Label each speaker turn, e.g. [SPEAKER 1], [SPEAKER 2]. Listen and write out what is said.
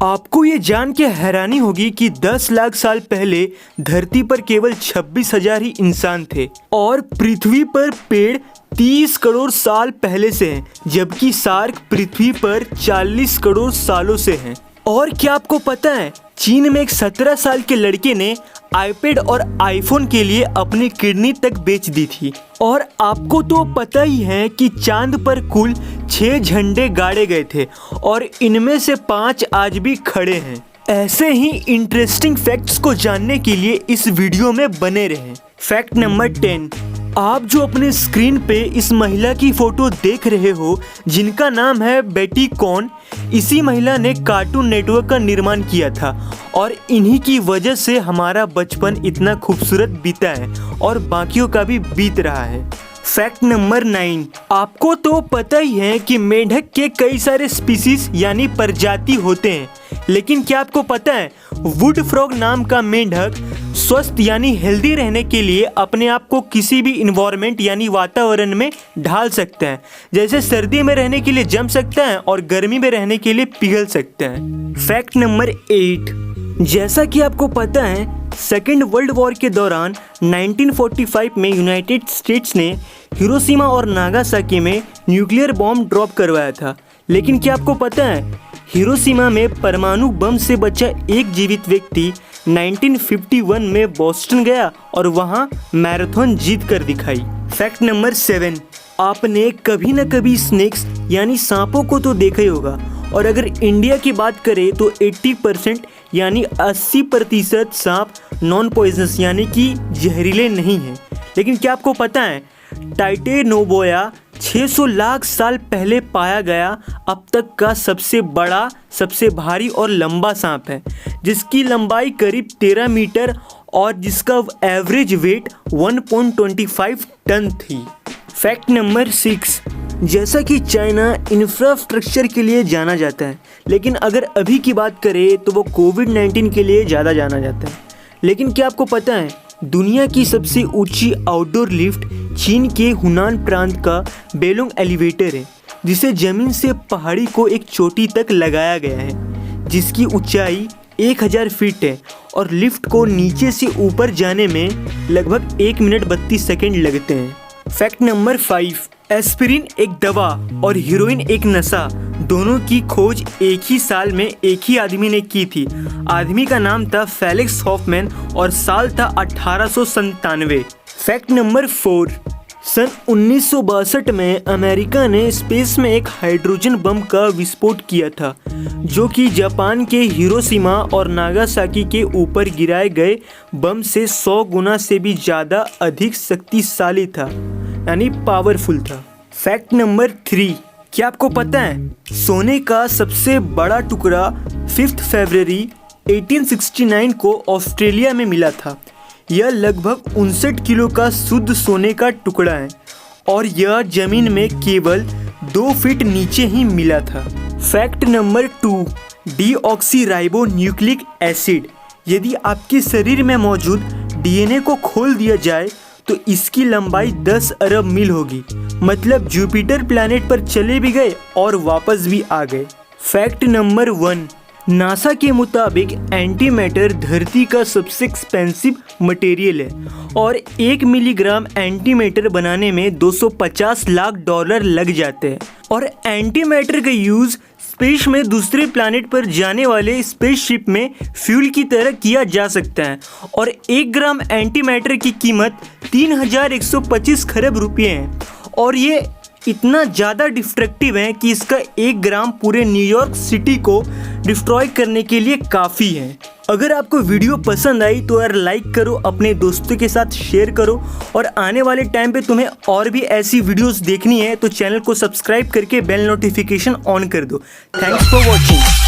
[SPEAKER 1] आपको ये जान के हैरानी होगी कि 10 लाख साल पहले धरती पर केवल 26,000 ही इंसान थे और पृथ्वी पर पेड़ 30 करोड़ साल पहले से हैं, जबकि शार्क पृथ्वी पर 40 करोड़ सालों से हैं। और क्या आपको पता है, चीन में एक 17 साल के लड़के ने आईपैड और आईफोन के लिए अपनी किडनी तक बेच दी थी। और आपको तो पता ही है कि चांद पर कुल 6 झंडे गाड़े गए थे और इनमें से 5 आज भी खड़े हैं। ऐसे ही इंटरेस्टिंग फैक्ट्स को जानने के लिए इस वीडियो में बने रहें। फैक्ट नंबर 10, आप जो अपने स्क्रीन पे इस महिला की फोटो देख रहे हो, जिनका नाम है बेटी कॉर्न, इसी महिला ने कार्टून नेटवर्क का निर्माण किया था और इन्हीं की वजह से हमारा बचपन इतना खूबसूरत बीता है और बाकियों का भी बीत रहा है। फैक्ट नंबर 9, आपको तो पता ही है कि मेंढक के कई सारे स्पीसीज यानी प्रजाति होते हैं, लेकिन क्या आपको पता है वुड फ्रॉग नाम का मेंढक स्वस्थ यानी हेल्दी रहने के लिए अपने आप को किसी भी इन्वायरमेंट यानी वातावरण में ढाल सकता है। जैसे सर्दी में रहने के लिए जम सकता है और गर्मी में रहने के लिए पिघल सकता है। फैक्ट नंबर 8, जैसा कि आपको पता है सेकेंड वर्ल्ड वॉर के दौरान 1945 में यूनाइटेड स्टेट्स ने हिरोशिमा और नागासाकी में न्यूक्लियर बॉम्ब ड्रॉप करवाया था। लेकिन क्या आपको पता है हिरोशिमा में परमाणु बम से बचा एक जीवित व्यक्ति 1951 में बोस्टन गया और वहां मैराथन जीत कर दिखाई। फैक्ट नंबर 7, आपने कभी न कभी स्नेक्स यानी सांपों को तो देखा ही होगा, और अगर इंडिया की बात करें तो 80% यानी 80% सांप नॉन पॉइजनस यानी कि जहरीले नहीं हैं। लेकिन क्या आपको पता है टाइटेनोबोया 600 लाख साल पहले पाया गया अब तक का सबसे बड़ा, सबसे भारी और लंबा सांप है, जिसकी लंबाई करीब 13 मीटर और जिसका एवरेज वेट 1.25 टन थी। फैक्ट नंबर 6, जैसा कि चाइना इंफ्रास्ट्रक्चर के लिए जाना जाता है, लेकिन अगर अभी की बात करें तो वो कोविड-19 के लिए ज़्यादा जाना जाता है। लेकिन क्या आपको पता है दुनिया की सबसे ऊंची आउटडोर लिफ्ट चीन के हुनान प्रांत का बेलोंग एलिवेटर है, जिसे जमीन से पहाड़ी को एक चोटी तक लगाया गया है, जिसकी ऊंचाई 1000 फीट है और लिफ्ट को नीचे से ऊपर जाने में लगभग 1 मिनट 32 सेकंड लगते हैं। फैक्ट नंबर 5, एस्पिरिन एक दवा और हीरोइन एक नशा, दोनों की खोज एक ही साल में एक ही आदमी ने की थी। आदमी का नाम था फेलिक्स हॉफमैन और साल था 1897। फैक्ट नंबर 4, सन 1962 में अमेरिका ने स्पेस में एक हाइड्रोजन बम का विस्फोट किया था, जो कि जापान के हिरोशिमा और नागासाकी के ऊपर गिराए गए बम से 100 गुना से भी ज़्यादा अधिक शक्तिशाली था, यानी पावरफुल था। फैक्ट नंबर 3, क्या आपको पता है सोने का सबसे बड़ा टुकड़ा 5 फरवरी 1869 को ऑस्ट्रेलिया में मिला था। यह लगभग 59 किलो का शुद्ध सोने का टुकड़ा है और यह जमीन में केवल 2 फीट नीचे ही मिला था। Fact number 2, deoxyribo nucleic acid, यदि आपके शरीर में मौजूद डीएनए को खोल दिया जाए तो इसकी लंबाई 10 अरब मील होगी, मतलब जुपिटर प्लैनेट पर चले भी गए और वापस भी आ गए। फैक्ट नंबर 1, नासा के मुताबिक एंटी मैटर धरती का सबसे एक्सपेंसिव मटेरियल है और 1 मिलीग्राम एंटी मैटर बनाने में $250 लाख लग जाते हैं। और एंटी मैटर का यूज़ स्पेस में दूसरे प्लैनेट पर जाने वाले स्पेसशिप में फ्यूल की तरह किया जा सकता है और 1 ग्राम एंटी मैटर की कीमत 3125 खरब रुपये है और ये इतना ज़्यादा डिस्ट्रक्टिव है कि इसका 1 ग्राम पूरे न्यूयॉर्क सिटी को डिस्ट्रॉय करने के लिए काफ़ी है। अगर आपको वीडियो पसंद आई तो यार लाइक करो, अपने दोस्तों के साथ शेयर करो और आने वाले टाइम पे तुम्हें और भी ऐसी वीडियोस देखनी है तो चैनल को सब्सक्राइब करके बेल नोटिफिकेशन ऑन कर दो। Thanks for watching.